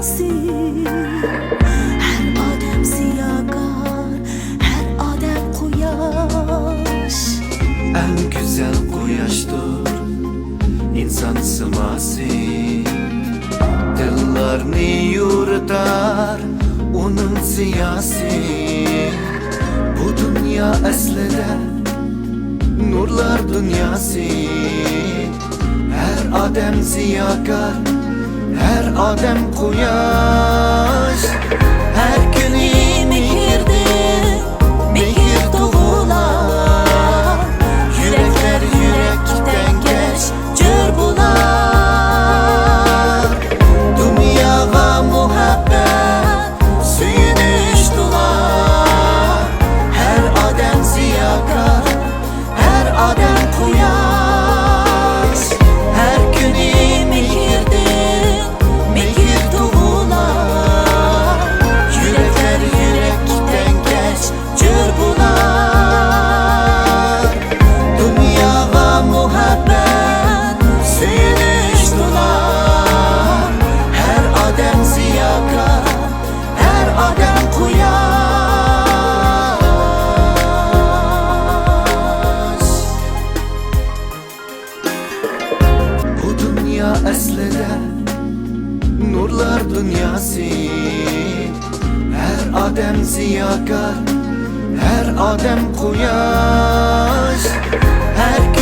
dünyası. Her adem ziyakar, her adem quyosh. En güzel quyoshdur inson siması. Dillarni yuritar onun ziyasi. Bu dünya aslida nurlar dünyası. Her adem ziyakar, her adem quyosh. Her günü mehirdir, mehir doğular. Yürekler yürekten geç cür bular. Dünyaya muhabbet, suyunuş dolar. Her adem ziyakar, her adem quyosh. Her günü mehirdir, mehir doğular. Yürekler yürekten geç cür bular. Dünyaya muhabbet, suyunuş dolar. Her adem ziyakar, her adem quyosh. Bu dünya aslida nurlar dünyası. Her adem ziyakar, her adem quyosh. Her